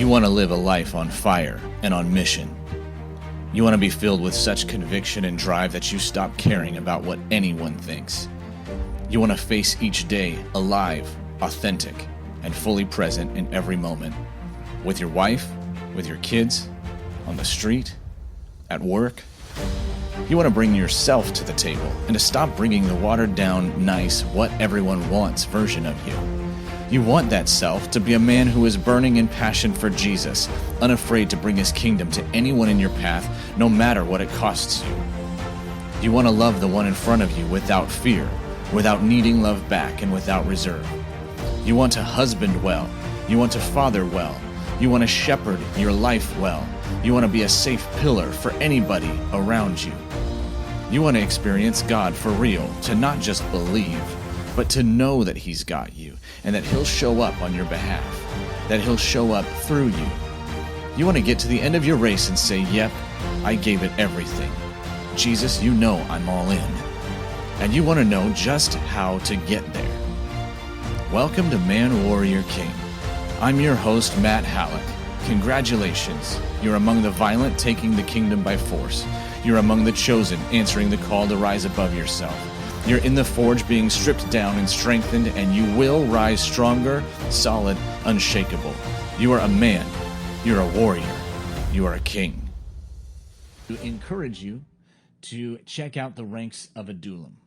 You want to live a life on fire and on mission. You want to be filled with such conviction and drive that you stop caring about what anyone thinks. You want to face each day alive, authentic, and fully present in every moment. With your wife, with your kids, on the street, at work. You want to bring yourself to the table and to stop bringing the watered-down, nice, what everyone wants version of you. You want that self to be a man who is burning in passion for Jesus, unafraid to bring his kingdom to anyone in your path, no matter what it costs you. You want to love the one in front of you without fear, without needing love back, and without reserve. You want to husband well. You want to father well. You want to shepherd your life well. You want to be a safe pillar for anybody around you. You want to experience God for real, to not just believe, but to know that he's got you and that he'll show up on your behalf, that he'll show up through you. You want to get to the end of your race and say, yep, I gave it everything. Jesus, you know I'm all in. And you want to know just how to get there. Welcome to Man, Warrior, King. I'm your host, Matt Hallock. Congratulations. You're among the violent taking the kingdom by force. You're among the chosen answering the call to rise above yourself. You're in the forge being stripped down and strengthened, and you will rise stronger, solid, unshakable. You are a man. You're a warrior. You are a king. I encourage you to check out the Ranks of Adullam.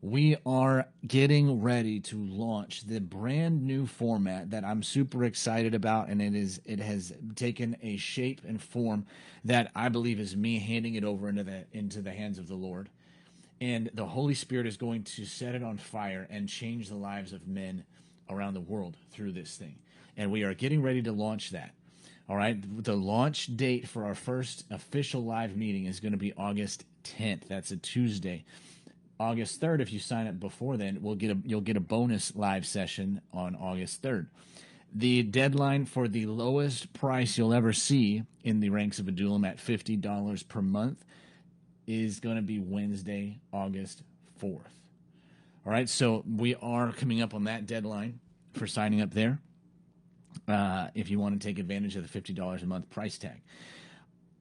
We are getting ready to launch the brand new format that I'm super excited about, and it has taken a shape and form that I believe is me handing it over into the hands of the Lord. And the Holy Spirit is going to set it on fire and change the lives of men around the world through this thing. And we are getting ready to launch that. All right. The launch date for our first official live meeting is going to be August 10th. That's a Tuesday. August 3rd, if you sign up before then, you'll get a bonus live session on August 3rd. The deadline for the lowest price you'll ever see in the Ranks of Adullam at $50 per month is going to be Wednesday, August 4th. All right, so we are coming up on that deadline for signing up there if you want to take advantage of the $50 a month price tag.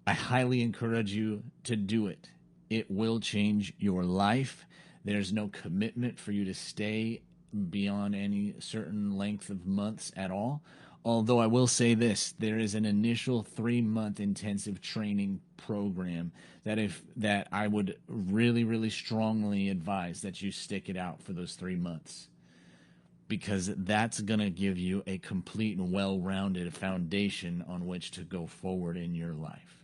I highly encourage you to do it. It will change your life. There's no commitment for you to stay beyond any certain length of months at all. Although I will say this, there is an initial 3-month intensive training program that I would really, really strongly advise that you stick it out for those 3 months, because that's going to give you a complete and well-rounded foundation on which to go forward in your life.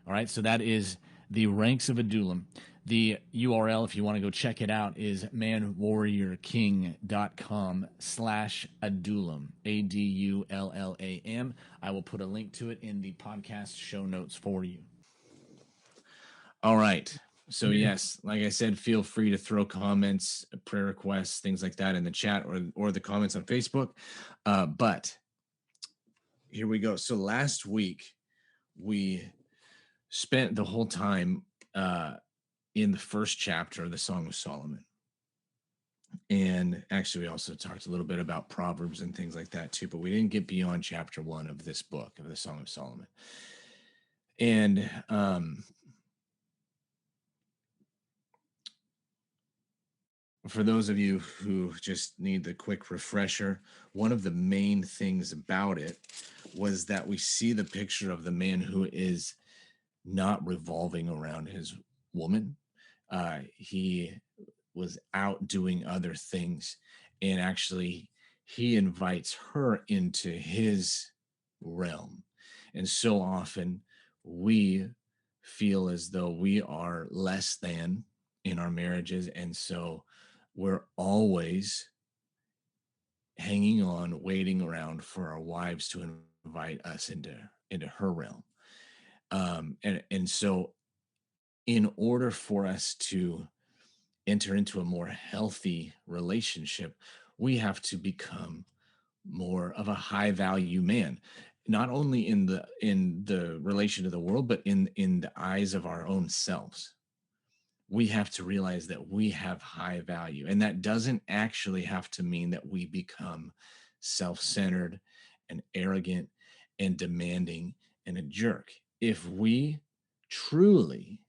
All right, so that is the Ranks of Adullam. The URL, if you want to go check it out, is manwarriorking.com/Adullam, ADULLAM. I will put a link to it in the podcast show notes for you. All right. So, yes, like I said, feel free to throw comments, prayer requests, things like that in the chat or the comments on Facebook. But here we go. So last week, we spent the whole time in the first chapter of the Song of Solomon. And actually, we also talked a little bit about Proverbs and things like that too, but we didn't get beyond chapter 1 of this book, of the Song of Solomon. And for those of you who just need the quick refresher, one of the main things about it was that we see the picture of the man who is not revolving around his woman. He was out doing other things, and actually he invites her into his realm. And so often we feel as though we are less than in our marriages, and so we're always hanging on, waiting around for our wives to invite us into her realm. And so in order for us to enter into a more healthy relationship, we have to become more of a high value man, not only in the relation to the world, but in the eyes of our own selves. We have to realize that we have high value, and that doesn't actually have to mean that we become self-centered and arrogant and demanding and a jerk. If we truly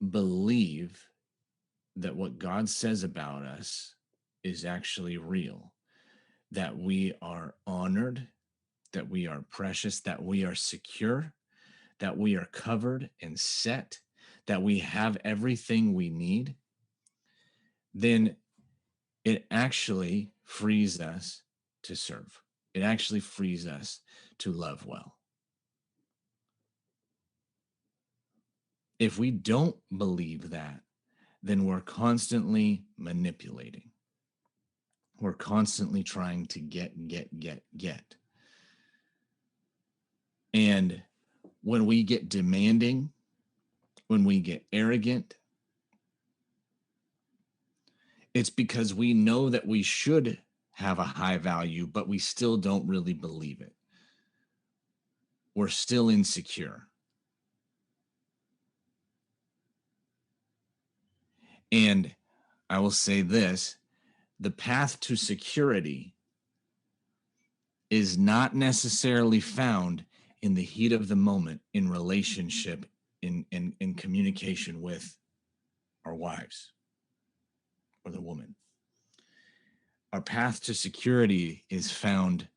believe that what God says about us is actually real, that we are honored, that we are precious, that we are secure, that we are covered and set, that we have everything we need, then it actually frees us to serve. It actually frees us to love well. If we don't believe that, then we're constantly manipulating. We're constantly trying to get. And when we get demanding, when we get arrogant, it's because we know that we should have a high value, but we still don't really believe it. We're still insecure. And I will say this, the path to security is not necessarily found in the heat of the moment, in relationship, in communication with our wives or the woman. Our path to security is found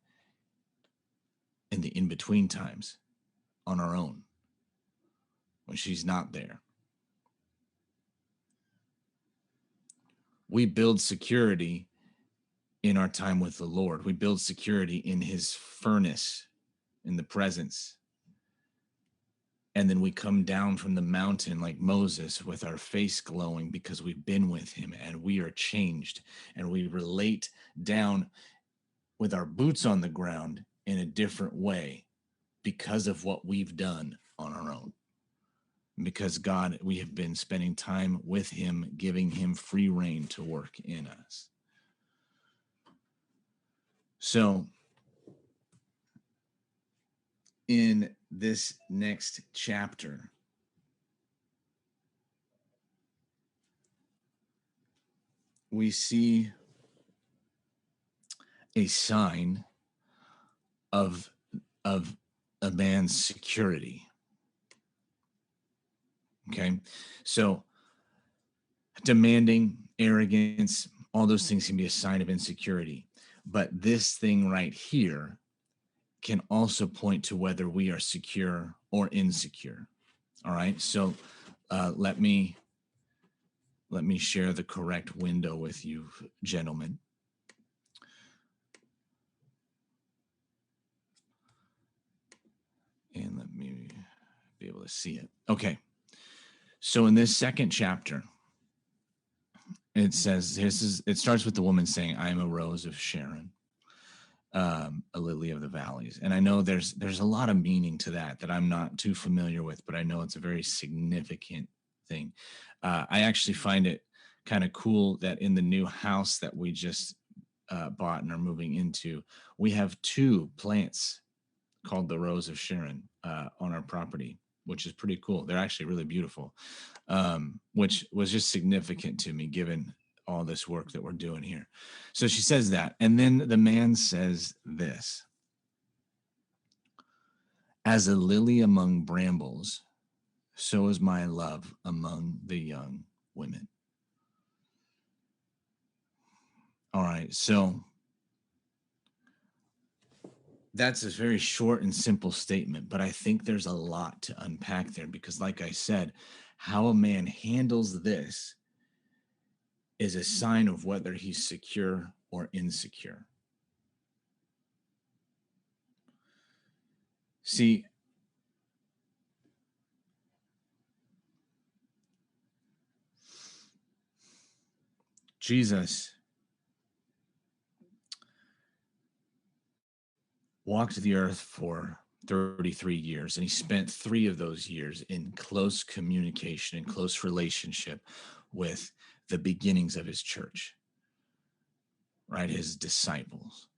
in the in-between times, on our own, when she's not there. We build security in our time with the Lord. We build security in his furnace, in the presence. And then we come down from the mountain like Moses with our face glowing because we've been with him and we are changed. And we relate down with our boots on the ground in a different way because of what we've done on our own. Because God, we have been spending time with him, giving him free reign to work in us. So in this next chapter, we see a sign of a man's security. Okay, so demanding, arrogance, all those things can be a sign of insecurity. But this thing right here can also point to whether we are secure or insecure. All right, so let me share the correct window with you, gentlemen. And let me be able to see it. Okay. So in this second chapter, it says, it starts with the woman saying, I am a rose of Sharon, a lily of the valleys. And I know there's a lot of meaning to that I'm not too familiar with, but I know it's a very significant thing. I actually find it kind of cool that in the new house that we just bought and are moving into, we have two plants called the Rose of Sharon on our property, which is pretty cool. They're actually really beautiful, which was just significant to me given all this work that we're doing here. So she says that. And then the man says this, as a lily among brambles, so is my love among the young women. All right. So that's a very short and simple statement, but I think there's a lot to unpack there because, like I said, how a man handles this is a sign of whether he's secure or insecure. See, Jesus walked the earth for 33 years, and he spent 3 of those years in close communication and close relationship with the beginnings of his church, right? His disciples.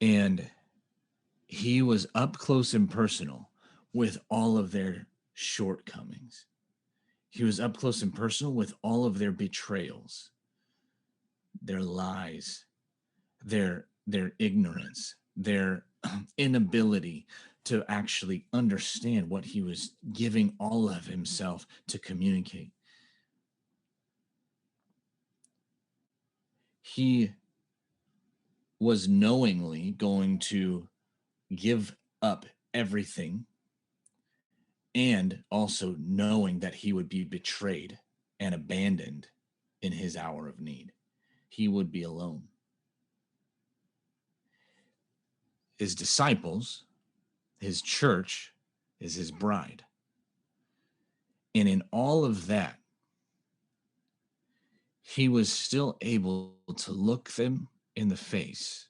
And he was up close and personal with all of their shortcomings. He was up close and personal with all of their betrayals, their lies, their ignorance, their inability to actually understand what he was giving all of himself to communicate. He was knowingly going to give up everything, and also knowing that he would be betrayed and abandoned in his hour of need. He would be alone. His disciples, his church, is his bride. And in all of that, he was still able to look them in the face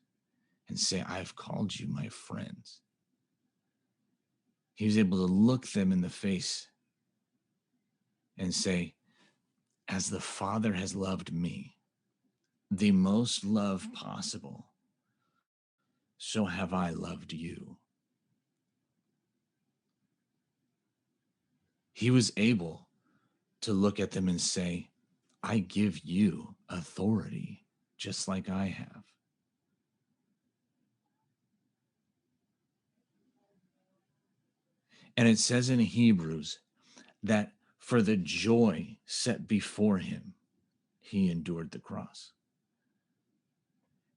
and say, I've called you my friends. He was able to look them in the face and say, as the Father has loved me, the most love possible, so have I loved you. He was able to look at them and say, I give you authority just like I have. And it says in Hebrews that for the joy set before him, he endured the cross.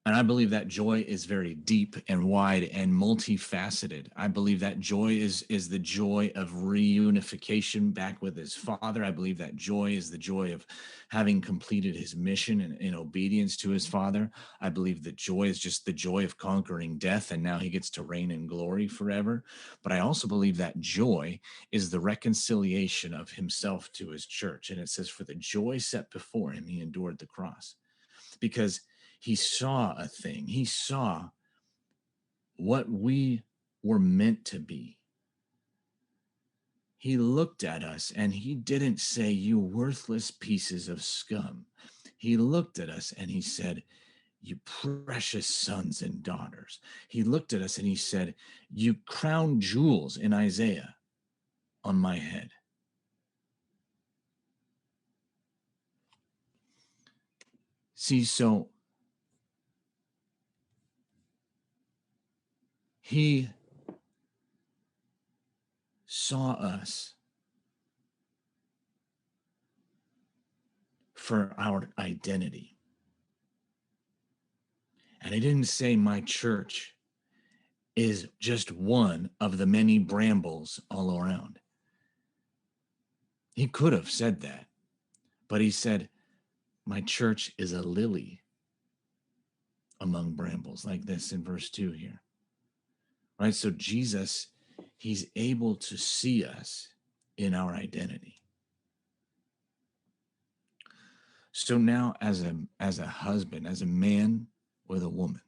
And I believe that joy is very deep and wide and multifaceted. I believe that joy is the joy of reunification back with his Father. I believe that joy is the joy of having completed his mission in obedience to his Father. I believe that joy is just the joy of conquering death, and now he gets to reign in glory forever. But I also believe that joy is the reconciliation of himself to his church. And it says, for the joy set before him, he endured the cross. Because he saw a thing. He saw what we were meant to be. He looked at us and he didn't say, you worthless pieces of scum. He looked at us and he said, you precious sons and daughters. He looked at us and he said, you crown jewels in Isaiah on my head. See, so he saw us for our identity. And he didn't say my church is just one of the many brambles all around. He could have said that, but he said, my church is a lily among brambles, like this in verse 2 here. Right? So Jesus, he's able to see us in our identity. So now as a husband, as a man with a woman,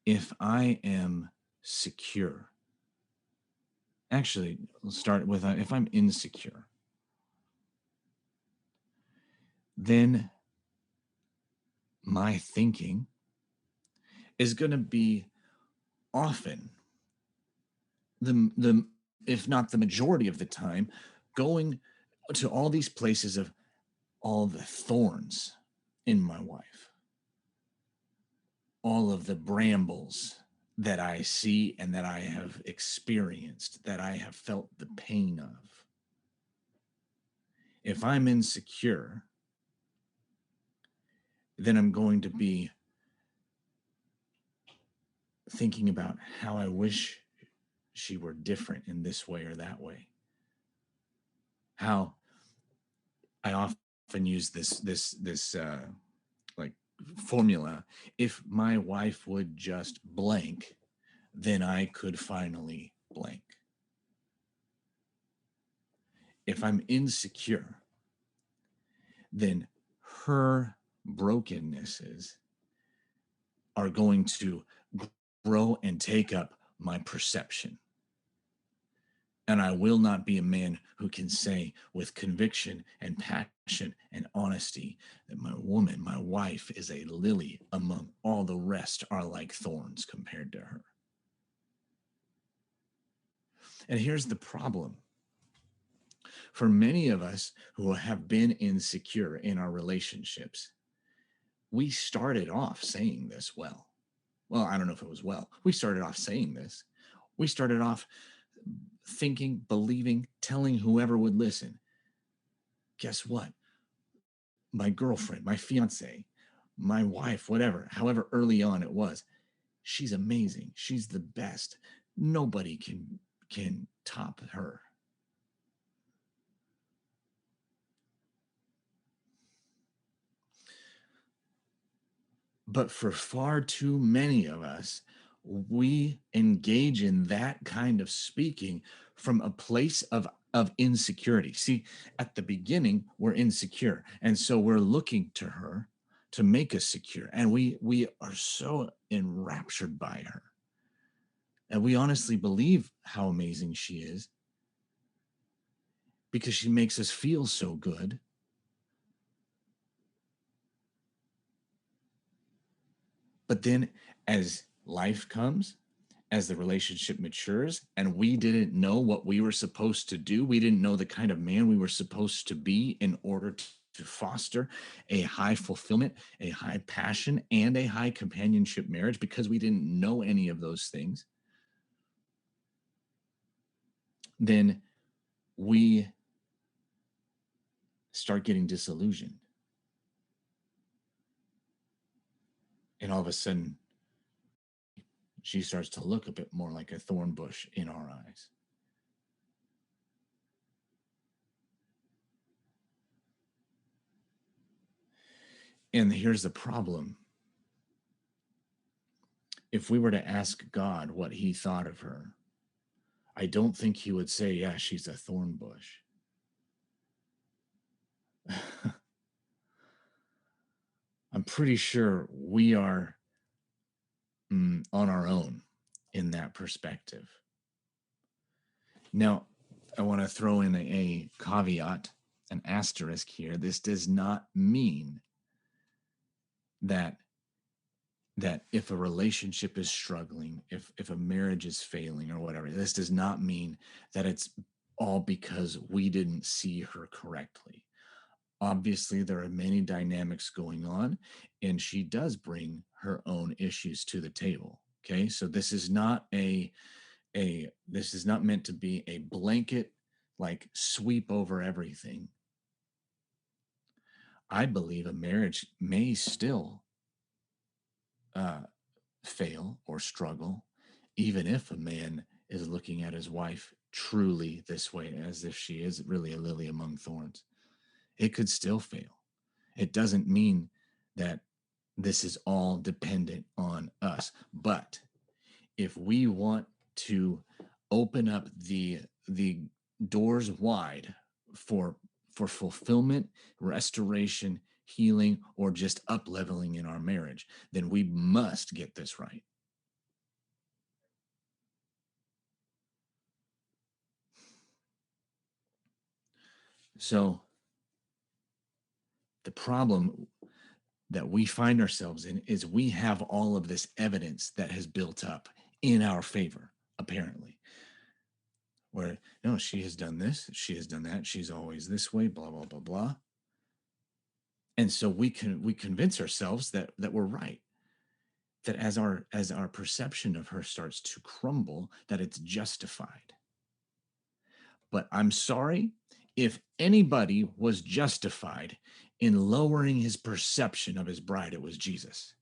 if I am secure, actually, let's start with if I'm insecure, then my thinking is going to be often the if not the majority of the time going to all these places of all the thorns in my wife, all of the brambles that I see and that I have experienced, that I have felt the pain of. If I'm insecure, then I'm going to be thinking about how I wish she were different in this way or that way. How I often use this like formula. If my wife would just blank, then I could finally blank. If I'm insecure, then her brokennesses are going to grow and take up my perception. And I will not be a man who can say with conviction and passion and honesty that my woman, my wife, is a lily among all the rest are like thorns compared to her. And here's the problem. For many of us who have been insecure in our relationships, we started off saying this well. Well, I don't know if it was well. We started off saying this. We started off thinking, believing, telling whoever would listen. Guess what? My girlfriend, my fiance, my wife, whatever, however early on it was, she's amazing. She's the best. Nobody can top her. But for far too many of us, we engage in that kind of speaking from a place of insecurity. See, at the beginning, we're insecure. And so we're looking to her to make us secure. And we are so enraptured by her. And we honestly believe how amazing she is because she makes us feel so good. But then as life comes, as the relationship matures, and we didn't know what we were supposed to do, we didn't know the kind of man we were supposed to be in order to foster a high fulfillment, a high passion, and a high companionship marriage because we didn't know any of those things, then we start getting disillusioned. And all of a sudden, she starts to look a bit more like a thorn bush in our eyes. And here's the problem. If we were to ask God what he thought of her, I don't think he would say, yeah, she's a thorn bush. I'm pretty sure we are on our own in that perspective. Now, I want to throw in a caveat, an asterisk here. This does not mean that if a relationship is struggling, if a marriage is failing or whatever, this does not mean that it's all because we didn't see her correctly. Obviously, there are many dynamics going on, and she does bring her own issues to the table. Okay, so this is not this is not meant to be a blanket like sweep over everything. I believe a marriage may still fail or struggle, even if a man is looking at his wife truly this way, as if she is really a lily among thorns. It could still fail. It doesn't mean that this is all dependent on us. But if we want to open up the doors wide for fulfillment, restoration, healing, or just up leveling in our marriage, then we must get this right. So the problem that we find ourselves in is we have all of this evidence that has built up in our favor, apparently. Where, no, she has done this, she has done that, she's always this way, blah, blah, blah, blah. And so we convince ourselves that we're right. That as our perception of her starts to crumble, that it's justified. But I'm sorry, if anybody was justified in lowering his perception of his bride, it was Jesus.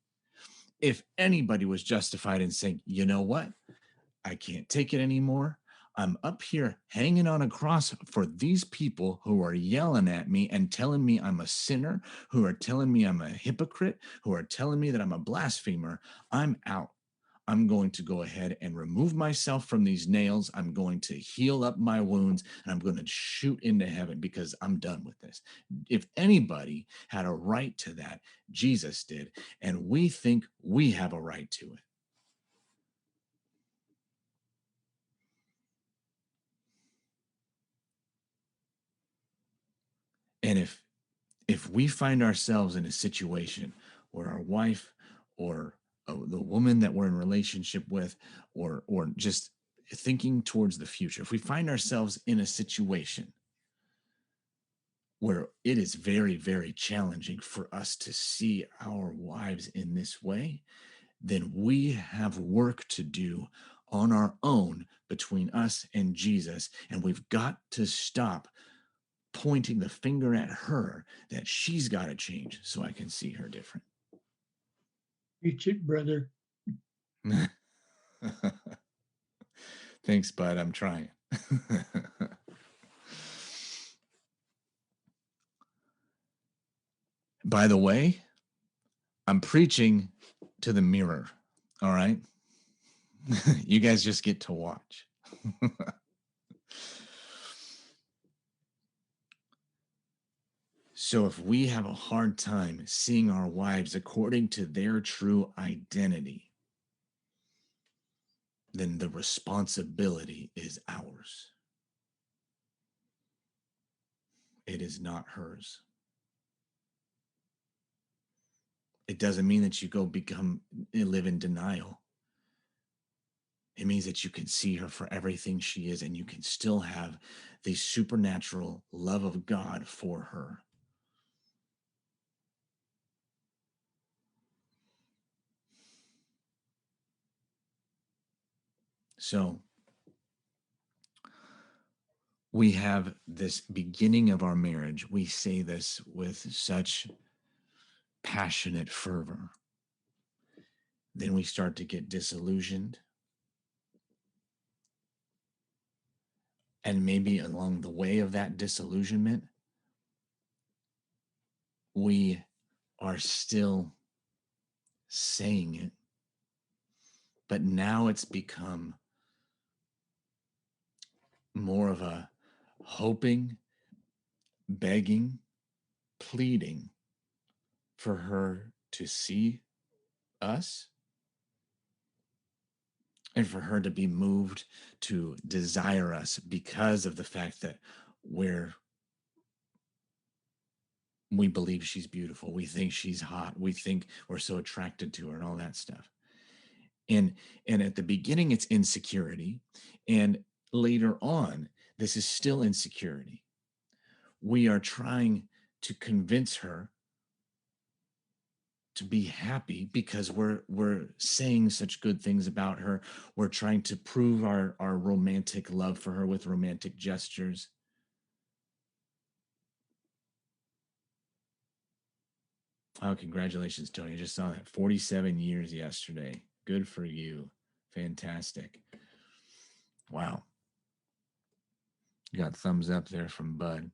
If anybody was justified in saying, you know what, I can't take it anymore. I'm up here hanging on a cross for these people who are yelling at me and telling me I'm a sinner, who are telling me I'm a hypocrite, who are telling me that I'm a blasphemer. I'm out. I'm going to go ahead and remove myself from these nails. I'm going to heal up my wounds and I'm going to shoot into heaven because I'm done with this. If anybody had a right to that, Jesus did. And we think we have a right to it. And if we find ourselves in a situation where our wife or the woman that we're in relationship with or just thinking towards the future, if we find ourselves in a situation where it is very, very challenging for us to see our wives in this way, then we have work to do on our own between us and Jesus. And we've got to stop pointing the finger at her that she's got to change so I can see her different. Preach it, brother. Thanks, bud. I'm trying. By the way, I'm preaching to the mirror. All right. You guys just get to watch. So if we have a hard time seeing our wives according to their true identity, then the responsibility is ours. It is not hers. It doesn't mean that you go live in denial. It means that you can see her for everything she is, and you can still have the supernatural love of God for her. So we have this beginning of our marriage. We say this with such passionate fervor. Then we start to get disillusioned. And maybe along the way of that disillusionment, we are still saying it. But now it's become more of a hoping, begging, pleading for her to see us and for her to be moved to desire us because of the fact that we believe she's beautiful. We think she's hot. We think we're so attracted to her and all that stuff. And at the beginning, it's insecurity. And later on, this is still insecurity. We are trying to convince her to be happy because we're saying such good things about her. We're trying to prove our romantic love for her with romantic gestures. Oh, congratulations, Tony. I just saw that. 47 years yesterday. Good for you. Fantastic. Wow. Got thumbs up there from Bud.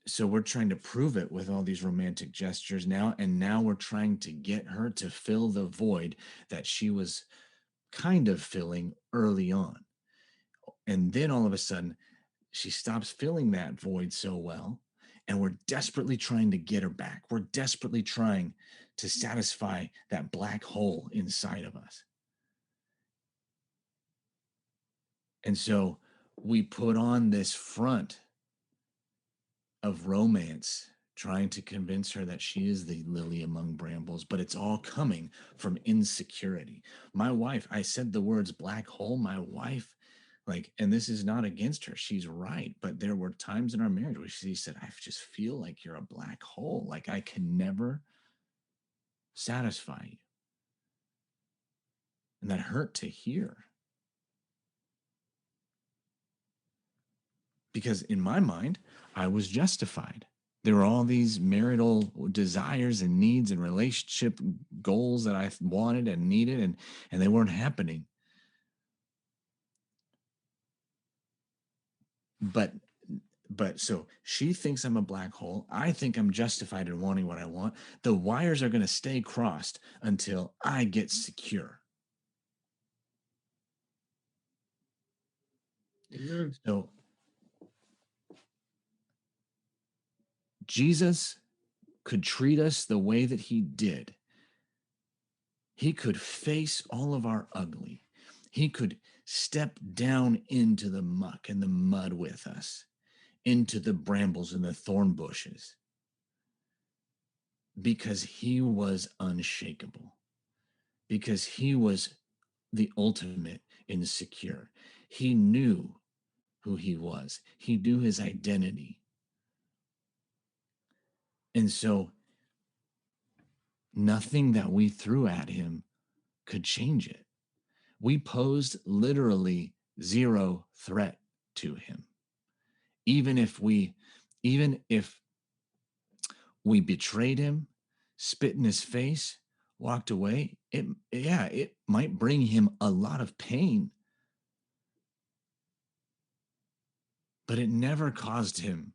So we're trying to prove it with all these romantic gestures now, and now we're trying to get her to fill the void that she was kind of filling early on. And then all of a sudden, she stops filling that void so well, and we're desperately trying to get her back. We're desperately trying to satisfy that black hole inside of us. And so we put on this front of romance, trying to convince her that she is the lily among brambles, but it's all coming from insecurity. My wife, I said the words black hole, my wife, like, and this is not against her, she's right, but there were times in our marriage where she said, I just feel like you're a black hole, like I can never satisfy you. And that hurt to hear. Because in my mind, I was justified. There were all these marital desires and needs and relationship goals that I wanted and needed, and they weren't happening. But so she thinks I'm a black hole. I think I'm justified in wanting what I want. The wires are going to stay crossed until I get secure. Amen. So Jesus could treat us the way that he did. He could face all of our ugly. He could step down into the muck and the mud with us, into the brambles and the thorn bushes, because he was unshakable, because he was the ultimate insecure. He knew who he was. He knew his identity. And so nothing that we threw at him could change it. We posed literally zero threat to him. Even if we betrayed him, spit in his face, walked away, it might bring him a lot of pain, but it never caused him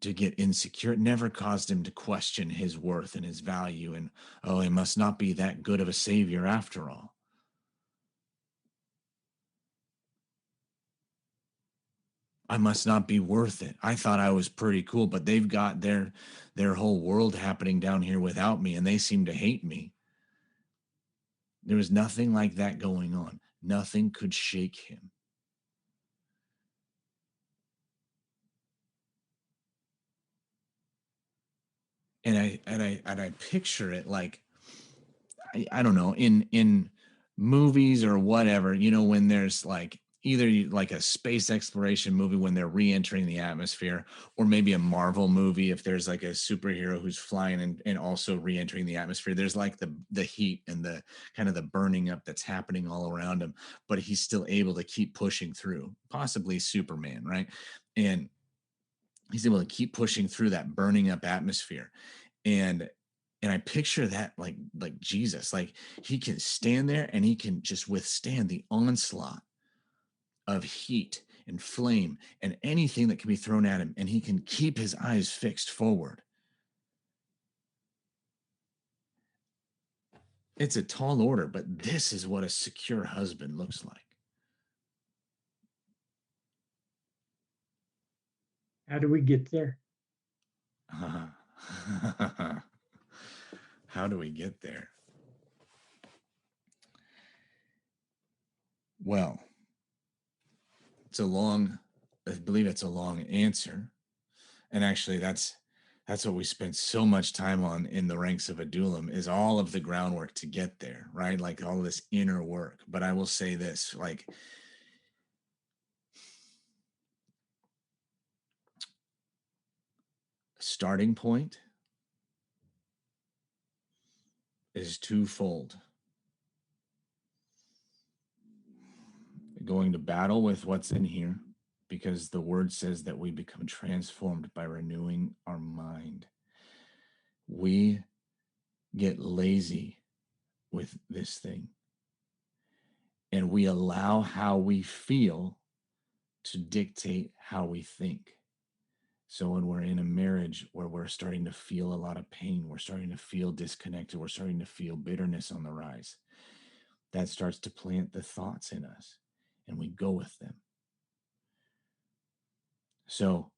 to get insecure. It never caused him to question his worth and his value and, oh, he must not be that good of a savior after all. I must not be worth it. I thought I was pretty cool, but they've got their whole world happening down here without me, and they seem to hate me. There was nothing like that going on. Nothing could shake him. And I picture it like, I don't know, in movies or whatever, when there's like either like a space exploration movie when they're re-entering the atmosphere, or maybe a Marvel movie if there's like a superhero who's flying and also re-entering the atmosphere. There's like the heat and the kind of the burning up that's happening all around him, but he's still able to keep pushing through, possibly Superman, right? And he's able to keep pushing through that burning up atmosphere. And I picture that like Jesus, like he can stand there and he can just withstand the onslaught of heat and flame and anything that can be thrown at him, and he can keep his eyes fixed forward. It's a tall order, but this is what a secure husband looks like. How do we get there? How do we get there? Well, I believe it's a long answer. And actually that's what we spent so much time on in the Ranks of Adullam, is all of the groundwork to get there, right? Like all this inner work. But I will say this, like, starting point is twofold. Going to battle with what's in here, because the word says that we become transformed by renewing our mind. We get lazy with this thing, and we allow how we feel to dictate how we think. So when we're in a marriage where we're starting to feel a lot of pain, we're starting to feel disconnected, we're starting to feel bitterness on the rise, that starts to plant the thoughts in us, and we go with them. So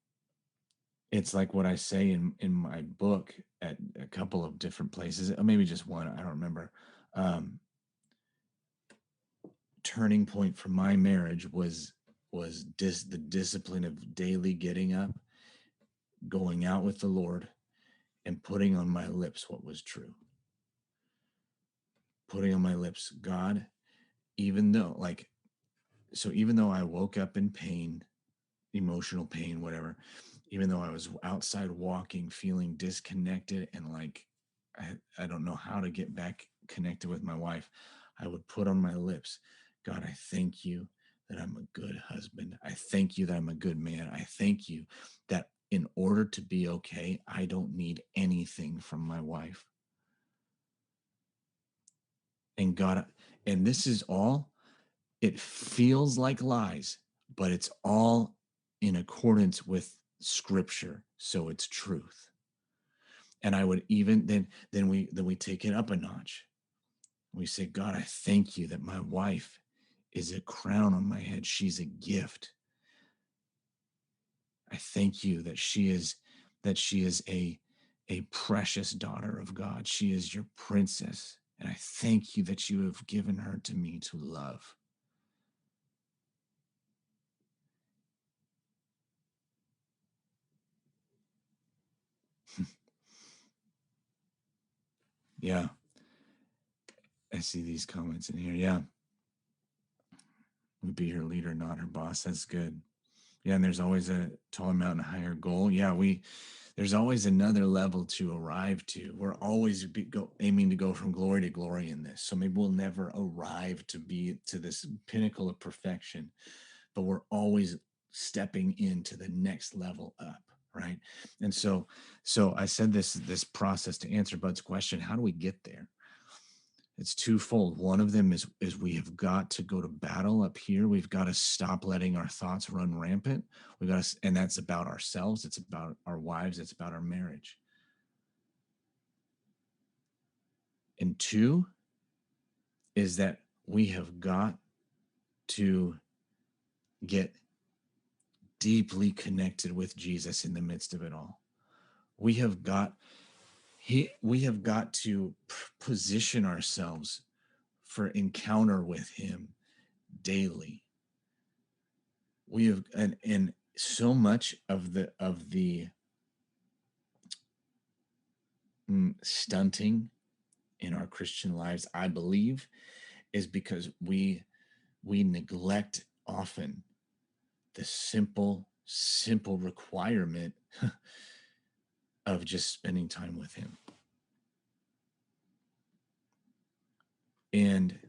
it's like what I say in my book at a couple of different places, or maybe just one, I don't remember. Turning point for my marriage was the discipline of daily getting up, going out with the Lord, and putting on my lips what was true. Putting on my lips, God, even though I woke up in pain, emotional pain, whatever, even though I was outside walking, feeling disconnected and like I don't know how to get back connected with my wife, I would put on my lips, God, I thank you that I'm a good husband. I thank you that I'm a good man. I thank you that in order to be okay, I don't need anything from my wife. And God, and this is all, it feels like lies, but it's all in accordance with scripture, so it's truth. And I would even then we take it up a notch. We say, God, I thank you that my wife is a crown on my head. She's a gift. I thank you that she is a precious daughter of God. She is your princess. And I thank you that you have given her to me to love. Yeah. I see these comments in here. Yeah. Be her leader, not her boss. That's good. Yeah, and there's always a taller mountain, higher goal. Yeah, there's always another level to arrive to. We're always aiming to go from glory to glory in this. So maybe we'll never arrive to be to this pinnacle of perfection, but we're always stepping into the next level up, right? And so I said this process to answer Bud's question, how do we get there? It's twofold. One of them is we have got to go to battle up here. We've got to stop letting our thoughts run rampant. We got to, and that's about ourselves. It's about our wives. It's about our marriage. And two is that we have got to get deeply connected with Jesus in the midst of it all. We have got to position ourselves for encounter with him daily. We have and so much of the stunting in our Christian lives, I believe, is because we neglect often the simple requirement of just spending time with him. And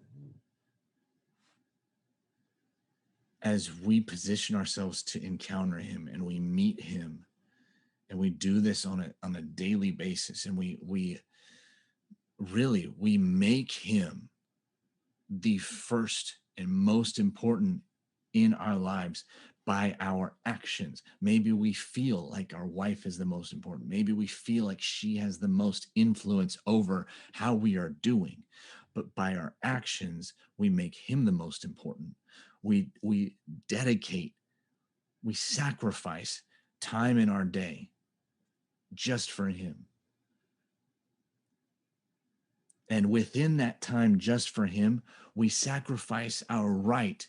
as we position ourselves to encounter him and we meet him, and we do this on a daily basis, and we make him the first and most important in our lives by our actions. Maybe we feel like our wife is the most important. Maybe we feel like she has the most influence over how we are doing. But by our actions, we make him the most important. We dedicate, we sacrifice time in our day just for him. And within that time just for him, we sacrifice our right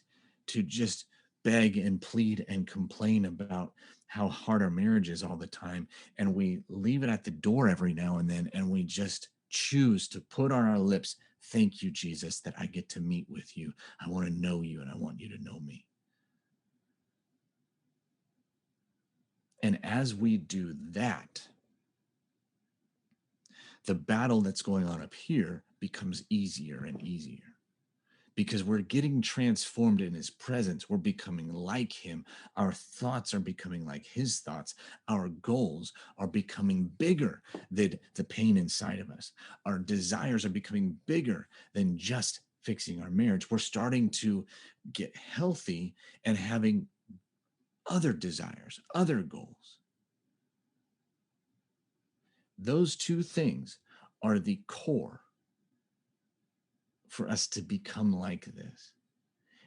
to just beg and plead and complain about how hard our marriage is all the time. And we leave it at the door every now and then, and we just choose to put on our lips, thank you, Jesus, that I get to meet with you. I want to know you, and I want you to know me. And as we do that, the battle that's going on up here becomes easier and easier, because we're getting transformed in his presence. We're becoming like him. Our thoughts are becoming like his thoughts. Our goals are becoming bigger than the pain inside of us. Our desires are becoming bigger than just fixing our marriage. We're starting to get healthy and having other desires, other goals. Those two things are the core for us to become like this.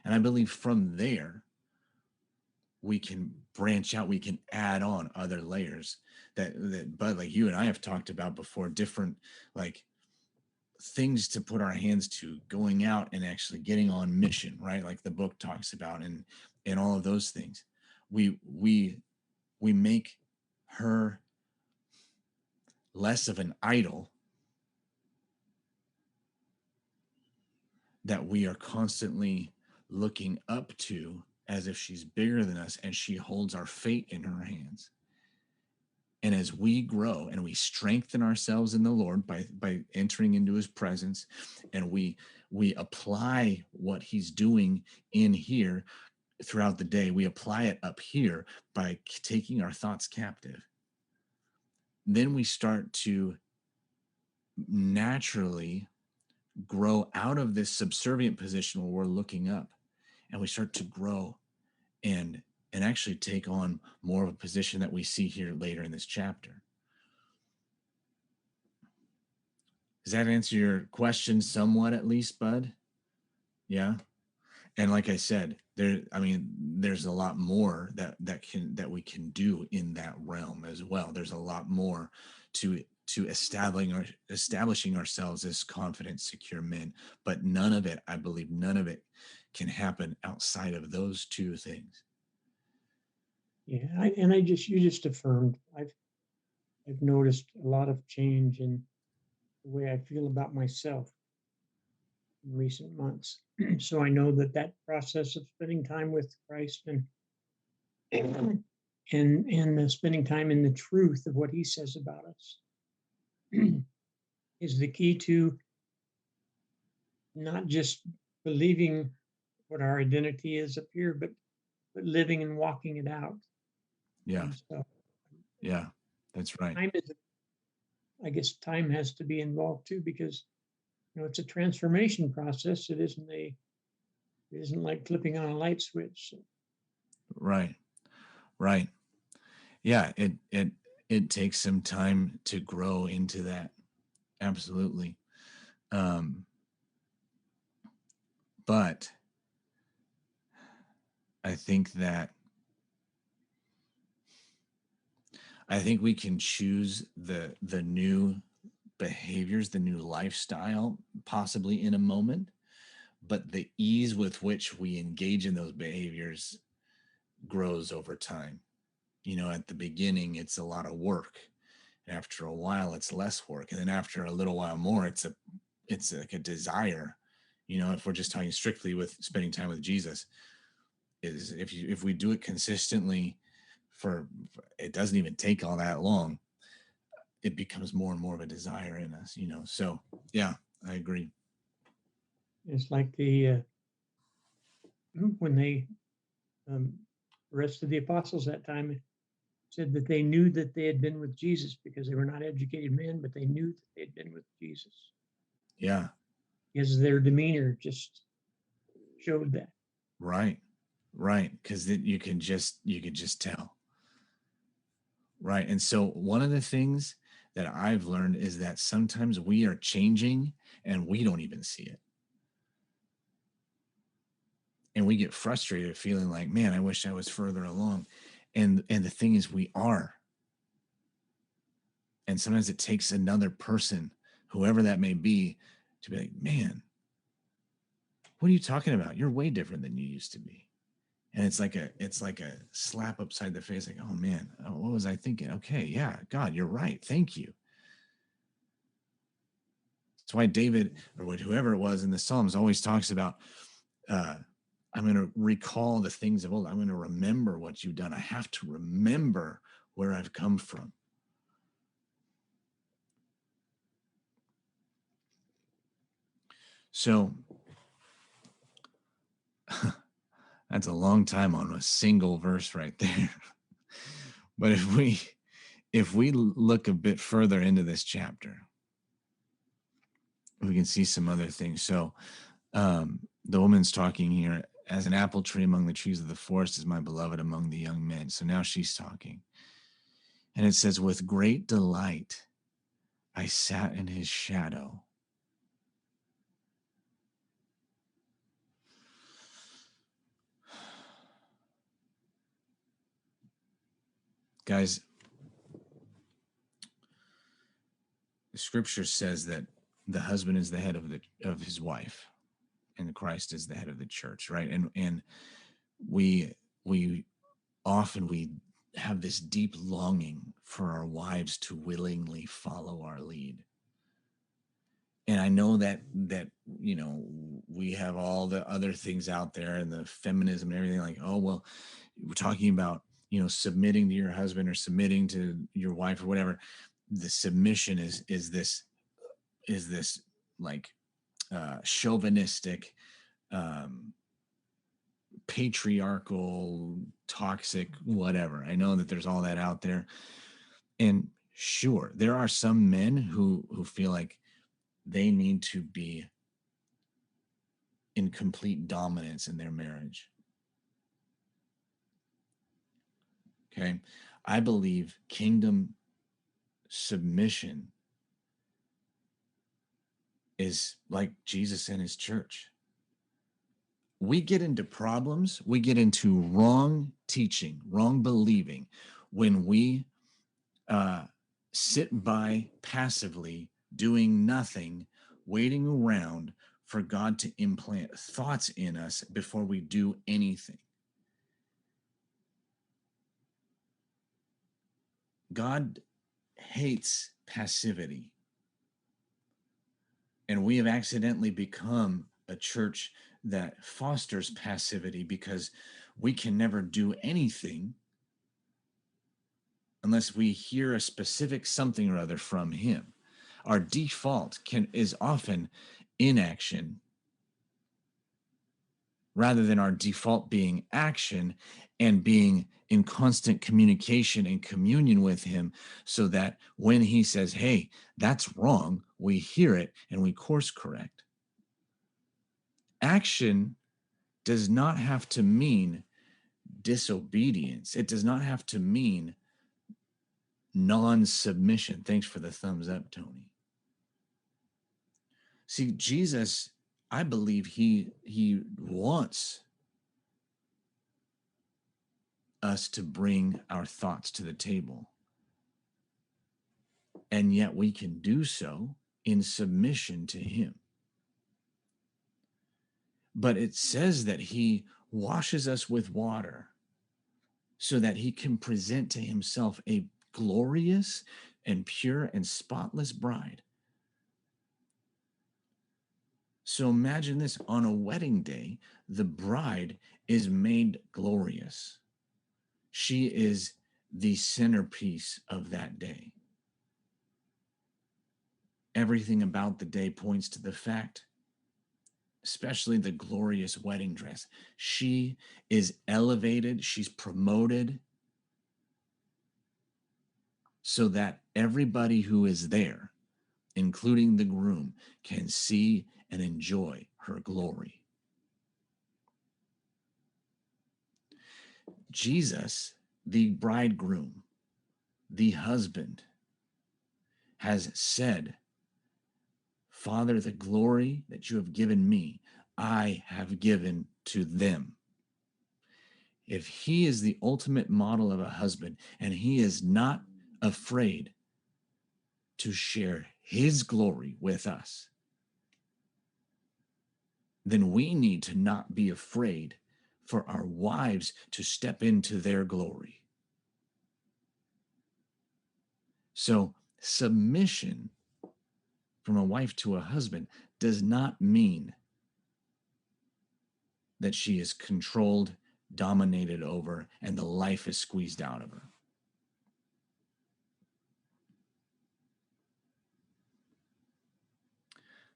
And I believe from there, we can branch out, we can add on other layers that Bud, like you and I have talked about before, different like things to put our hands to, going out and actually getting on mission, right? Like the book talks about, and all of those things. We make her less of an idol that we are constantly looking up to as if she's bigger than us, and she holds our fate in her hands. And as we grow and we strengthen ourselves in the Lord by entering into his presence, and we apply what he's doing in here throughout the day, we apply it up here by taking our thoughts captive. Then we start to naturally grow out of this subservient position where we're looking up, and we start to grow and actually take on more of a position that we see here later in this chapter. Does that answer your question somewhat, at least, Bud? Yeah. And like I said, there's a lot more that we can do in that realm as well. There's a lot more to establishing ourselves as confident, secure men. But none of it, I believe, can happen outside of those two things. Yeah, you just affirmed. I've noticed a lot of change in the way I feel about myself. in recent months. So I know that that process of spending time with Christ and spending time in the truth of what He says about us is the key to not just believing what our identity is up here, but living and walking it out. Yeah. And so Yeah. That's right. time is, I guess, time has to be involved too, because it's a transformation process. It isn't like flipping on a light switch. So, Right. Right. Yeah. It takes some time to grow into that. Absolutely. But I think we can choose the new behaviors, the new lifestyle, possibly in a moment, but the ease with which we engage in those behaviors grows over time. At the beginning, it's a lot of work. After a while, it's less work. And then after a little while more, it's like a desire. If we're just talking strictly with spending time with Jesus, is if we do it consistently for it doesn't even take all that long, it becomes more and more of a desire in us, So yeah, I agree. it's like the when they the rest of the apostles that time said that they knew that they had been with Jesus because they were not educated men, but they knew that they had been with Jesus Yeah. because their demeanor just showed that. Right. Because you could just tell. Right. And so one of the things that I've learned is that sometimes we are changing and we don't even see it. And we get frustrated feeling like, man, I wish I was further along. And the thing is, we are. And sometimes it takes another person, whoever that may be, to be like, man, what are you talking about? You're way different than you used to be. And it's like a slap upside the face, like, oh man, what was I thinking? Okay, yeah, God, you're right. Thank you. That's why David, or whoever it was in the Psalms, always talks about, I'm going to recall the things of old. I'm going to remember what you've done. I have to remember where I've come from. So that's a long time on a single verse right there. But if we look a bit further into this chapter, we can see some other things. So the woman's talking here, as an apple tree among the trees of the forest is my beloved among the young men. So now she's talking. And it says, with great delight, I sat in his shadow. Guys, the scripture says that the husband is the head of his wife, and Christ is the head of the church, right? And we often have this deep longing for our wives to willingly follow our lead. And I know that we have all the other things out there and the feminism and everything, like, oh well, we're talking about submitting to your husband or submitting to your wife or whatever. The submission is this like chauvinistic, patriarchal, toxic, whatever. I know that there's all that out there, and sure, there are some men who feel like they need to be in complete dominance in their marriage. Okay, I believe kingdom submission is like Jesus and his church. We get into problems, we get into wrong teaching, wrong believing when we sit by passively doing nothing, waiting around for God to implant thoughts in us before we do anything. God hates passivity. And we have accidentally become a church that fosters passivity, because we can never do anything unless we hear a specific something or other from him. Our default is often inaction rather than our default being action and being in constant communication and communion with him, so that when he says, hey, that's wrong, we hear it and we course correct. Action does not have to mean disobedience. It does not have to mean non-submission. Thanks for the thumbs up, Tony. See, Jesus, I believe he wants us to bring our thoughts to the table. And yet we can do so in submission to him. But it says that he washes us with water so that he can present to himself a glorious and pure and spotless bride. So imagine this: on a wedding day, the bride is made glorious. She is the centerpiece of that day. Everything about the day points to the fact, especially the glorious wedding dress, she is elevated, she's promoted, so that everybody who is there, including the groom, can see and enjoy her glory. Jesus, the bridegroom, the husband, has said, Father, the glory that you have given me, I have given to them. If he is the ultimate model of a husband and he is not afraid to share his glory with us, then we need to not be afraid for our wives to step into their glory. So submission from a wife to a husband does not mean that she is controlled, dominated over, and the life is squeezed out of her.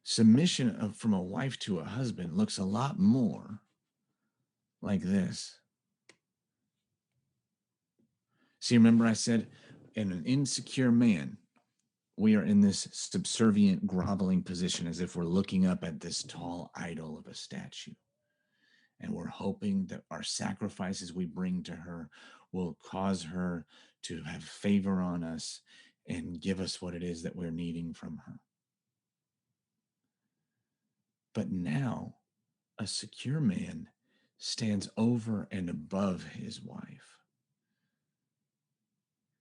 Submission from a wife to a husband looks a lot more like this. See, remember I said, in an insecure man, we are in this subservient, groveling position, as if we're looking up at this tall idol of a statue. And we're hoping that our sacrifices we bring to her will cause her to have favor on us and give us what it is that we're needing from her. But now, a secure man stands over and above his wife.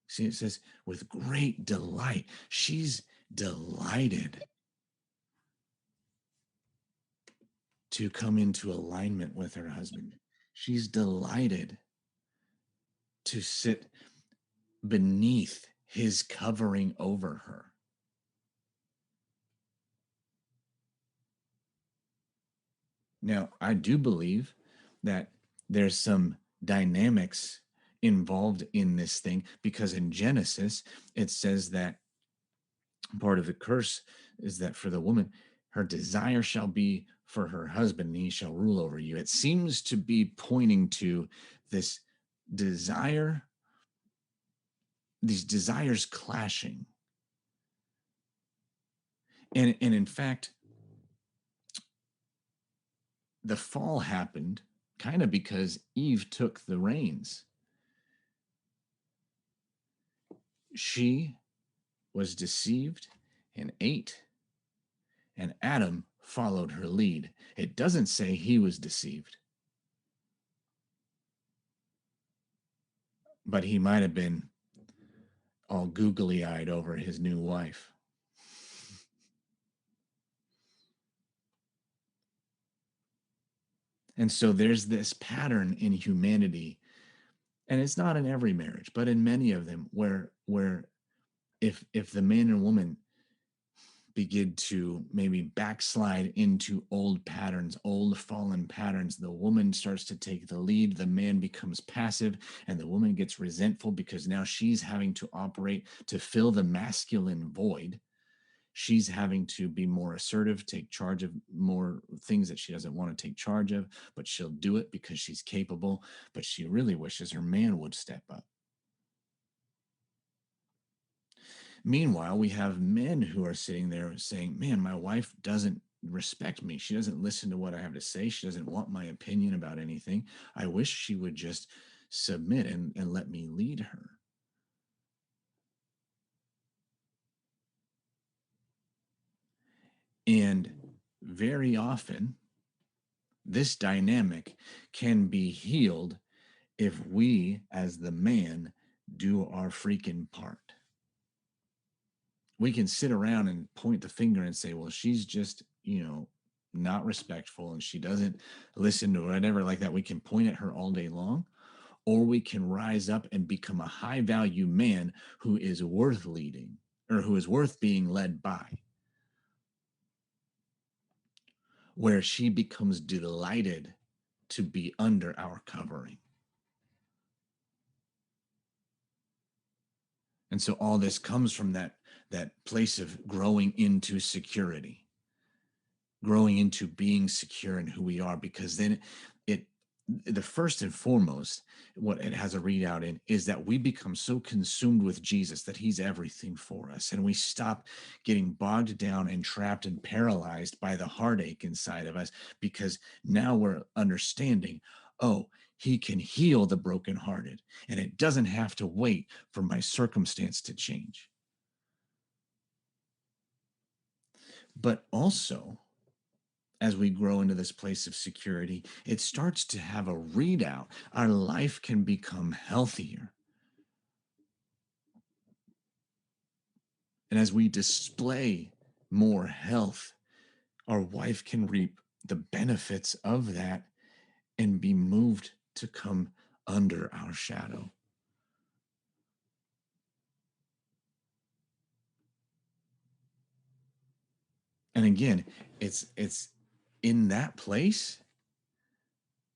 See, it says, with great delight. She's delighted to come into alignment with her husband. She's delighted to sit beneath his covering over her. Now, I do believe that there's some dynamics involved in this thing, because in Genesis, it says that part of the curse is that for the woman, her desire shall be for her husband, and he shall rule over you. It seems to be pointing to this desire, these desires clashing. And in fact, the fall happened kind of because Eve took the reins. She was deceived and ate, and Adam followed her lead. It doesn't say he was deceived, but he might have been all googly-eyed over his new wife. And so there's this pattern in humanity, and it's not in every marriage, but in many of them, where if the man and woman begin to maybe backslide into old patterns, old fallen patterns. The woman starts to take the lead, the man becomes passive, and the woman gets resentful because now she's having to operate to fill the masculine void. She's having to be more assertive, take charge of more things that she doesn't want to take charge of, but she'll do it because she's capable, but she really wishes her man would step up. Meanwhile, we have men who are sitting there saying, man, my wife doesn't respect me. She doesn't listen to what I have to say. She doesn't want my opinion about anything. I wish she would just submit and let me lead her. And very often, this dynamic can be healed if we, as the man, do our freaking part. We can sit around and point the finger and say, well, she's just, not respectful and she doesn't listen to whatever like that. We can point at her all day long, or we can rise up and become a high value man who is worth leading or who is worth being led by, where she becomes delighted to be under our covering. And so all this comes from that place of growing into security, growing into being secure in who we are, because then the first and foremost, what it has a readout in is that we become so consumed with Jesus that he's everything for us. And we stop getting bogged down and trapped and paralyzed by the heartache inside of us, because now we're understanding, oh, he can heal the brokenhearted, and it doesn't have to wait for my circumstance to change. But also, as we grow into this place of security, it starts to have a readout. Our life can become healthier. And as we display more health, our wife can reap the benefits of that and be moved to come under our shadow. And again, it's in that place,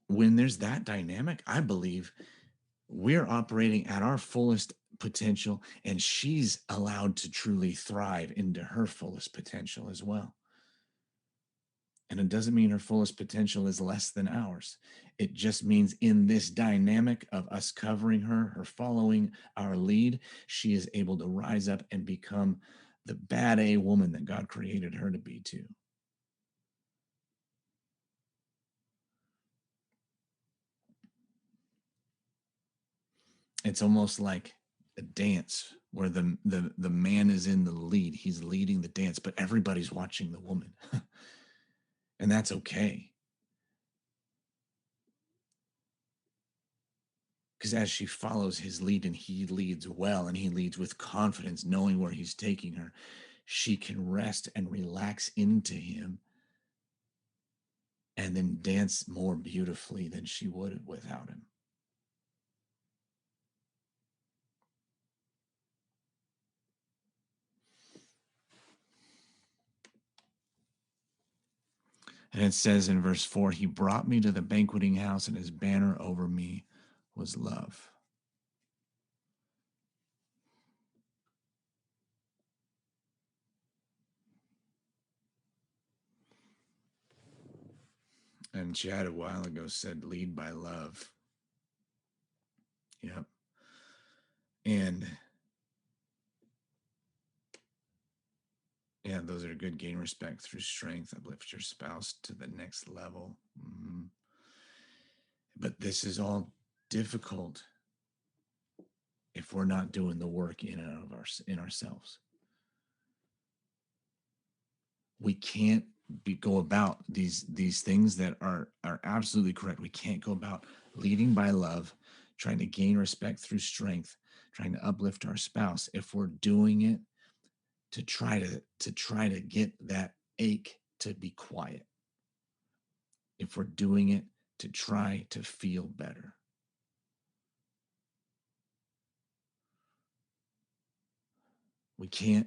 when there's that dynamic, I believe we're operating at our fullest potential, and she's allowed to truly thrive into her fullest potential as well. And it doesn't mean her fullest potential is less than ours. It just means in this dynamic of us covering her following our lead, she is able to rise up and become the bad A woman that God created her to be too. It's almost like a dance where the man is in the lead. He's leading the dance, but everybody's watching the woman. And that's okay. Because as she follows his lead and he leads well and he leads with confidence, knowing where he's taking her, she can rest and relax into him and then dance more beautifully than she would without him. And it says in verse 4, he brought me to the banqueting house, and his banner over me was love. And Chad a while ago said, lead by love. Yep. And yeah, those are good. Gain respect through strength. Uplift your spouse to the next level. Mm-hmm. But this is all difficult if we're not doing the work in ourselves. We can't go about these things that are absolutely correct. We can't go about leading by love, trying to gain respect through strength, trying to uplift our spouse if we're doing it to try to get that ache to be quiet. If we're doing it to try to feel better. We can't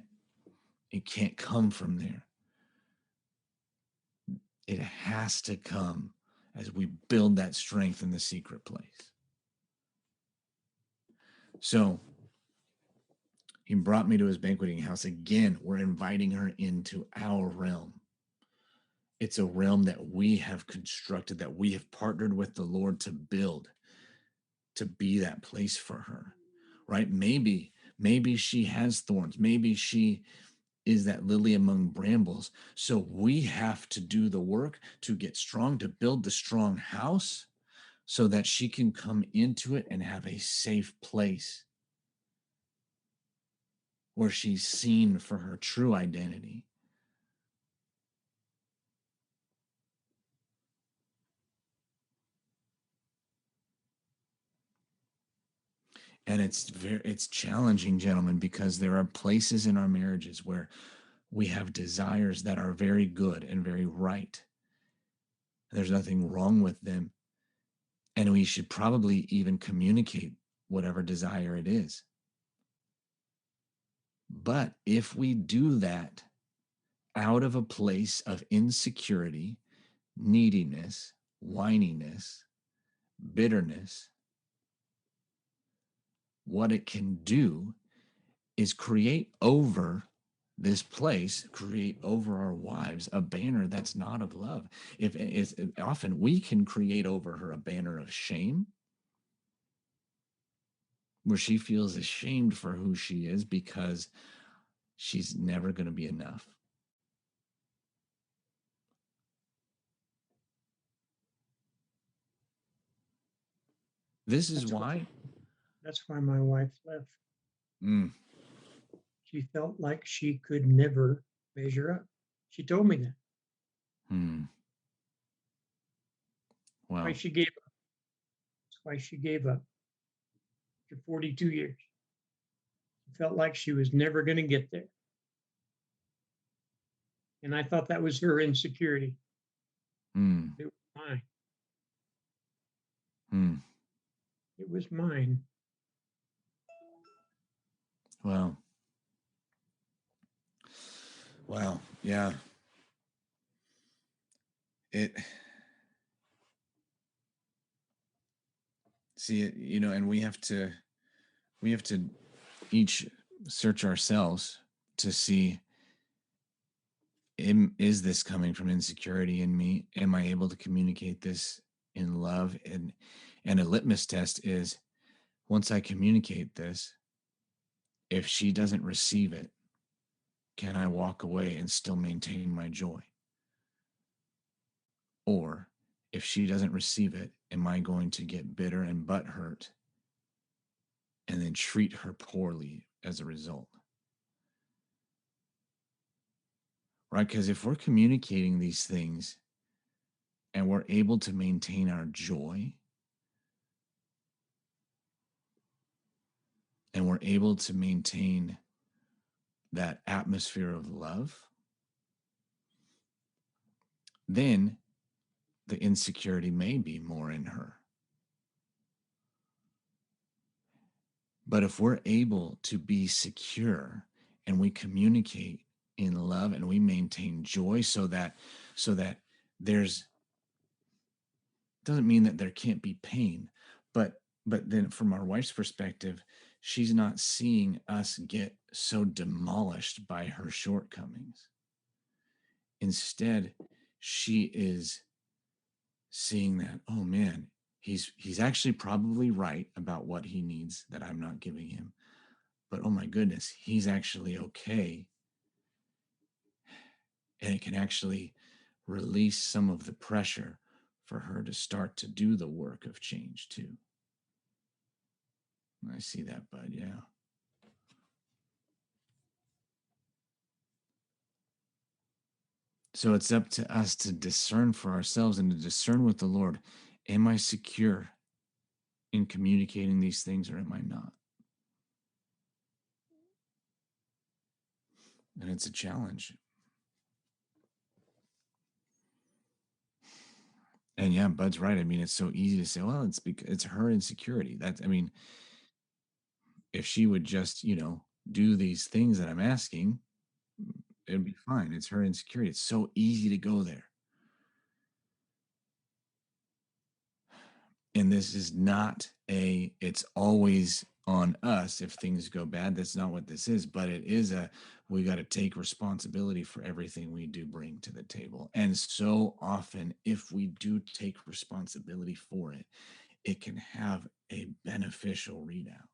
It can't come from there. It has to come as we build that strength in the secret place. So he brought me to his banqueting house. Again, we're inviting her into our realm. It's a realm that we have constructed, that we have partnered with the Lord to build, to be that place for her, right? Maybe she has thorns. Maybe she is that lily among brambles. So we have to do the work to get strong, to build the strong house so that she can come into it and have a safe place where she's seen for her true identity. And it's challenging, gentlemen, because there are places in our marriages where we have desires that are very good and very right. There's nothing wrong with them. And we should probably even communicate whatever desire it is. But if we do that out of a place of insecurity, neediness, whininess, bitterness, what it can do is create over this place, create over our wives a banner that's not of love. If it's often we can create over her a banner of shame, where she feels ashamed for who she is because she's never going to be enough. This is why. That's why my wife left. Mm. She felt like she could never measure up. She told me that. Wow. Why she gave up. That's why she gave up. After 42 years. She felt like she was never going to get there. And I thought that was her insecurity. It was mine. It was mine. Wow. Wow. Yeah. See it, and we have to each search ourselves to see, is this coming from insecurity in me? Am I able to communicate this in love? And a litmus test is, once I communicate this, if she doesn't receive it, can I walk away and still maintain my joy? Or if she doesn't receive it, am I going to get bitter and butthurt and then treat her poorly as a result? Right? Because if we're communicating these things and we're able to maintain our joy, and we're able to maintain that atmosphere of love, then the insecurity may be more in her. But if we're able to be secure and we communicate in love and we maintain joy, so that there's, doesn't mean that there can't be pain, but then from our wife's perspective, she's not seeing us get so demolished by her shortcomings. Instead, she is seeing that, oh man, he's actually probably right about what he needs that I'm not giving him. But oh my goodness, he's actually okay. And it can actually release some of the pressure for her to start to do the work of change too. I see that, bud. Yeah. So it's up to us to discern for ourselves and to discern with the Lord. Am I secure in communicating these things, or am I not? And it's a challenge. And yeah, Bud's right. I mean, it's so easy to say, well, it's her insecurity. That's, I mean, if she would just, do these things that I'm asking, it'd be fine. It's her insecurity. It's so easy to go there. And this is not it's always on us if things go bad. That's not what this is, but it is we got to take responsibility for everything we do bring to the table. And so often, if we do take responsibility for it, it can have a beneficial readout.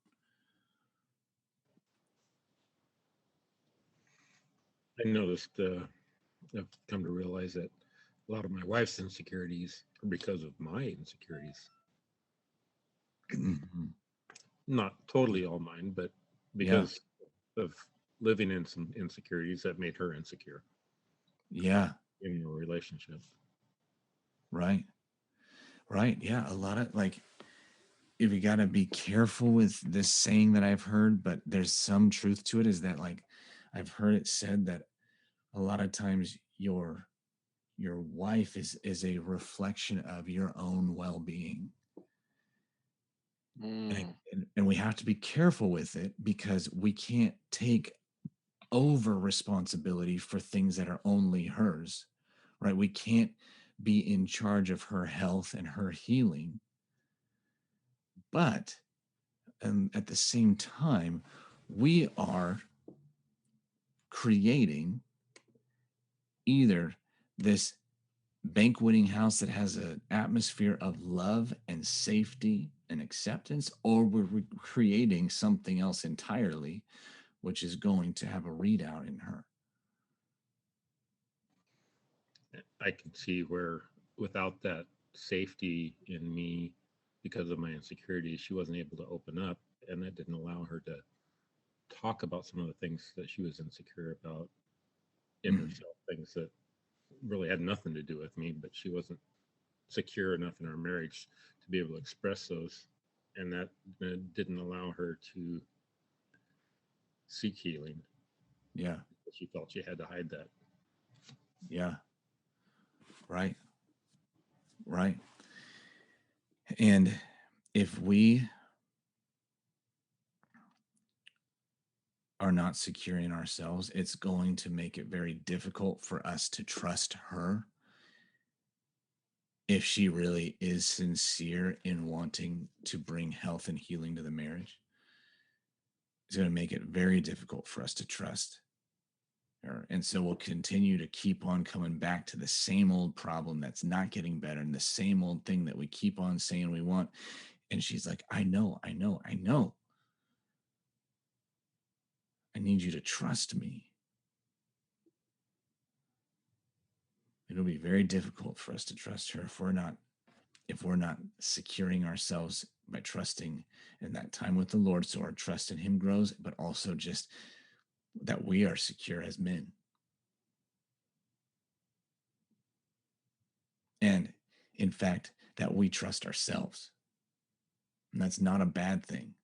I noticed, I've come to realize that a lot of my wife's insecurities are because of my insecurities. Mhm. Not totally all mine, but Yeah. because of living in some insecurities that made her insecure Yeah. in a relationship. Right. Right. Yeah. A lot of if you got to be careful with this saying that I've heard, but there's some truth to it, is that I've heard it said that a lot of times your wife is a reflection of your own well-being. Mm. And we have to be careful with it because we can't take over responsibility for things that are only hers, right? We can't be in charge of her health and her healing. But at the same time, we are creating either this banqueting house that has an atmosphere of love and safety and acceptance, or we're creating something else entirely, which is going to have a readout in her. I can see where without that safety in me, because of my insecurities, she wasn't able to open up, and that didn't allow her to talk about some of the things that she was insecure about in herself, things that really had nothing to do with me, but she wasn't secure enough in our marriage to be able to express those, and that didn't allow her to seek healing. Yeah. She felt she had to hide that. Yeah. Right. Right. And if we are not secure in ourselves, it's going to make it very difficult for us to trust her if she really is sincere in wanting to bring health and healing to the marriage. It's going to make it very difficult for us to trust her. And so we'll continue to keep on coming back to the same old problem that's not getting better, and the same old thing that we keep on saying we want. And she's like, I know. I need you to trust me. It'll be very difficult for us to trust her if we're not securing ourselves by trusting in that time with the Lord, so our trust in him grows, but also just that we are secure as men. And in fact, that we trust ourselves. And that's not a bad thing.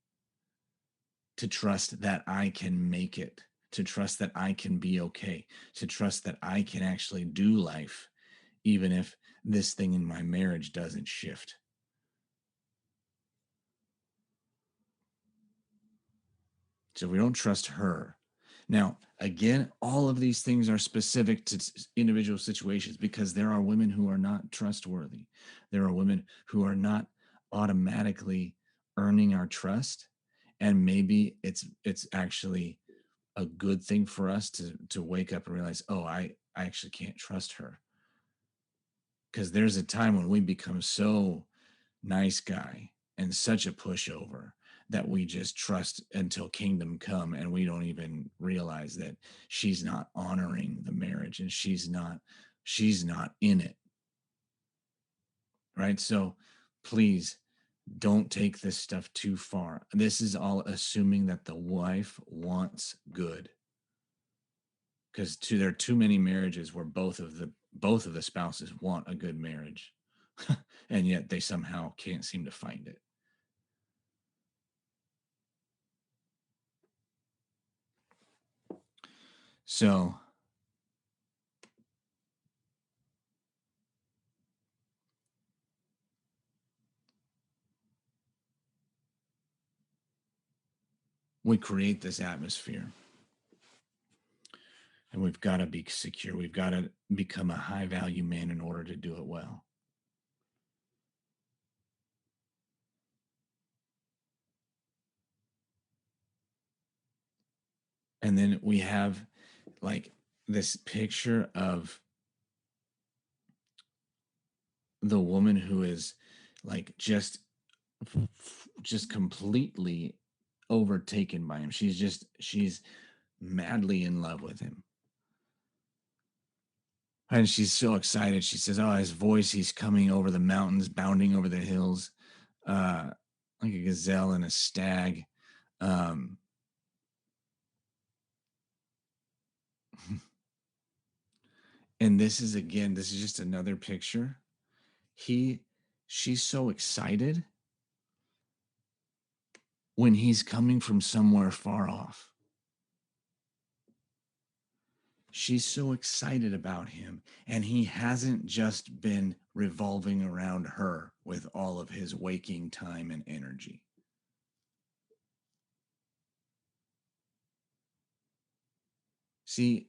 To trust that I can make it, to trust that I can be okay, to trust that I can actually do life, even if this thing in my marriage doesn't shift. So we don't trust her. Now, again, all of these things are specific to individual situations because there are women who are not trustworthy. There are women who are not automatically earning our trust. And maybe it's actually a good thing for us to wake up and realize, oh, I actually can't trust her. Because there's a time when we become so nice guy and such a pushover that we just trust until kingdom come, and we don't even realize that she's not honoring the marriage and she's not in it. Right? So please don't take this stuff too far. This is all assuming that the wife wants good. Because there are too many marriages where both of the spouses want a good marriage, and yet they somehow can't seem to find it. So we create this atmosphere. And we've got to be secure. We've got to become a high value man in order to do it well. And then we have like this picture of the woman who is like just completely overtaken by him. She's madly in love with him. And she's so excited. She says, "Oh, his voice, he's coming over the mountains, bounding over the hills, like a gazelle and a stag." Um, and this is just another picture. She's so excited when he's coming from somewhere far off. She's so excited about him, and he hasn't just been revolving around her with all of his waking time and energy. See,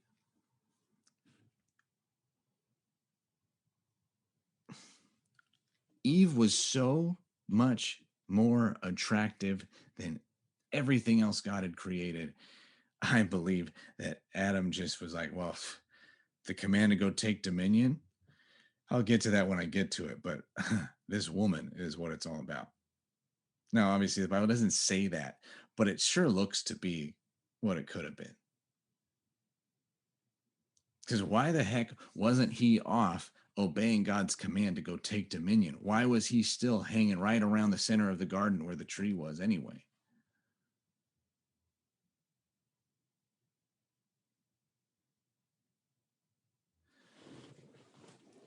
Eve was so much more attractive than everything else God had created. I believe that Adam just was like, well, the command to go take dominion, I'll get to that when I get to it, but this woman is what it's all about. Now, obviously, the Bible doesn't say that, but it sure looks to be what it could have been. Because why the heck wasn't he off obeying God's command to go take dominion? Why was he still hanging right around the center of the garden where the tree was anyway?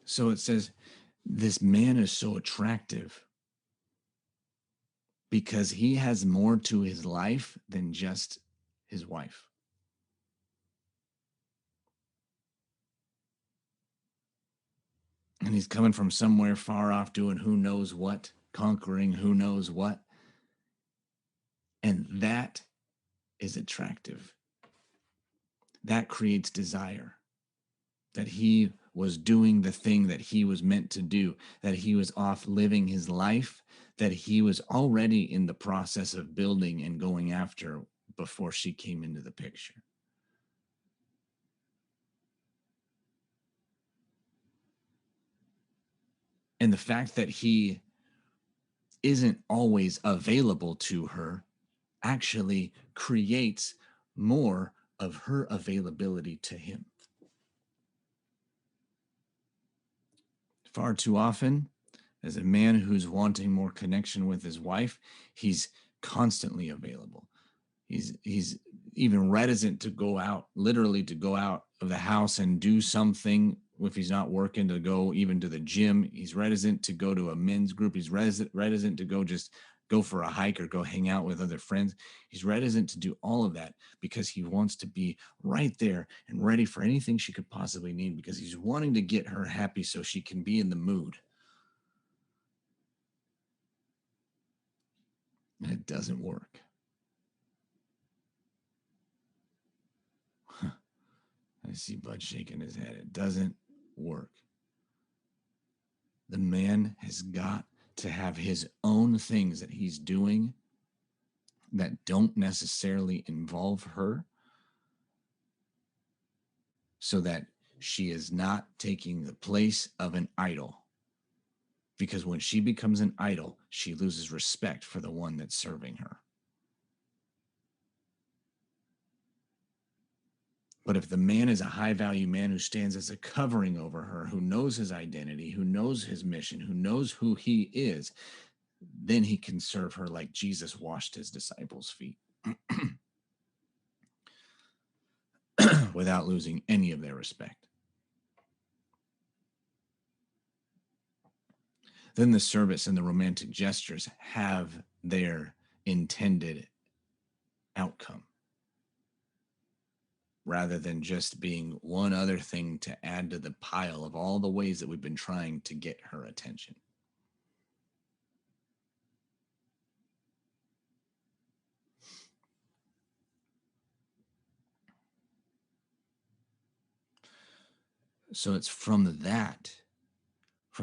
So it says, this man is so attractive because he has more to his life than just his wife. And he's coming from somewhere far off doing who knows what, conquering who knows what. And that is attractive. That creates desire. That he was doing the thing that he was meant to do, that he was off living his life, that he was already in the process of building and going after before she came into the picture. And the fact that he isn't always available to her actually creates more of her availability to him. Far too often, as a man who's wanting more connection with his wife, he's constantly available. He's even reticent to go out, literally to go out of the house and do something if he's not working, to go even to the gym. He's reticent to go to a men's group. He's reticent to go for a hike or go hang out with other friends. He's reticent to do all of that because he wants to be right there and ready for anything she could possibly need, because he's wanting to get her happy so she can be in the mood. And it doesn't work. I see Bud shaking his head. It doesn't work. The man has got to have his own things that he's doing that don't necessarily involve her, so that she is not taking the place of an idol. Because when she becomes an idol, she loses respect for the one that's serving her. But if the man is a high value man who stands as a covering over her, who knows his identity, who knows his mission, who knows who he is, then he can serve her like Jesus washed his disciples' feet without losing any of their respect. Then the service and the romantic gestures have their intended outcome, rather than just being one other thing to add to the pile of all the ways that we've been trying to get her attention. So it's from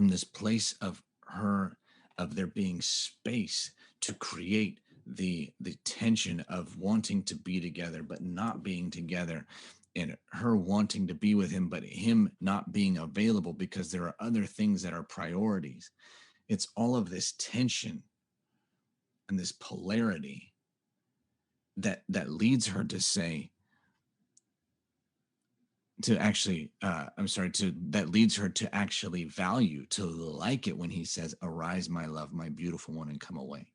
this place of there being space to create the tension of wanting to be together but not being together, and her wanting to be with him but him not being available because there are other things that are priorities. It's all of this tension and this polarity that leads her to say, that leads her to actually value, to like it when he says, "Arise, my love, my beautiful one, and come away."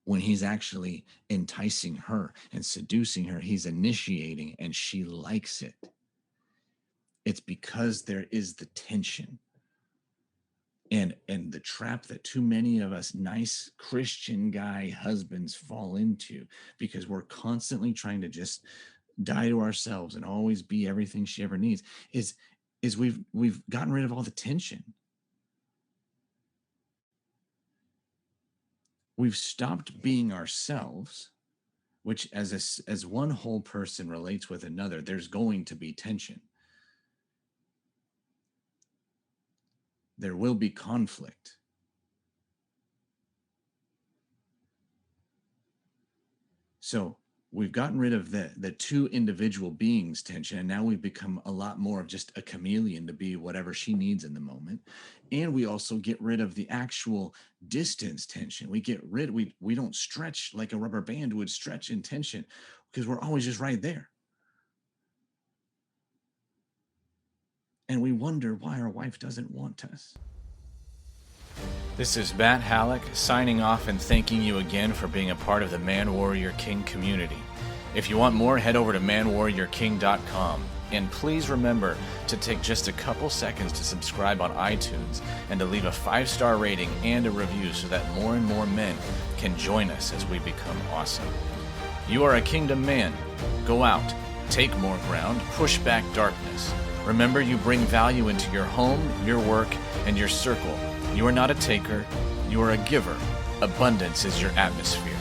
When he's actually enticing her and seducing her, he's initiating, and she likes it. It's because there is the tension. And the trap that too many of us nice Christian guy husbands fall into, because we're constantly trying to just die to ourselves and always be everything she ever needs, is we've gotten rid of all the tension. We've stopped being ourselves, which as one whole person relates with another, there's going to be tension. There will be conflict. So we've gotten rid of the two individual beings tension, and now we've become a lot more of just a chameleon to be whatever she needs in the moment. And we also get rid of the actual distance tension. We don't stretch like a rubber band would stretch in tension, because we're always just right there. And we wonder why our wife doesn't want us. This is Matt Hallock signing off and thanking you again for being a part of the Man Warrior King community. If you want more, head over to manwarriorking.com. And please remember to take just a couple seconds to subscribe on iTunes and to leave a 5-star rating and a review so that more and more men can join us as we become awesome. You are a kingdom man. Go out, take more ground, push back darkness. Remember, you bring value into your home, your work, and your circle. You are not a taker, you are a giver. Abundance is your atmosphere.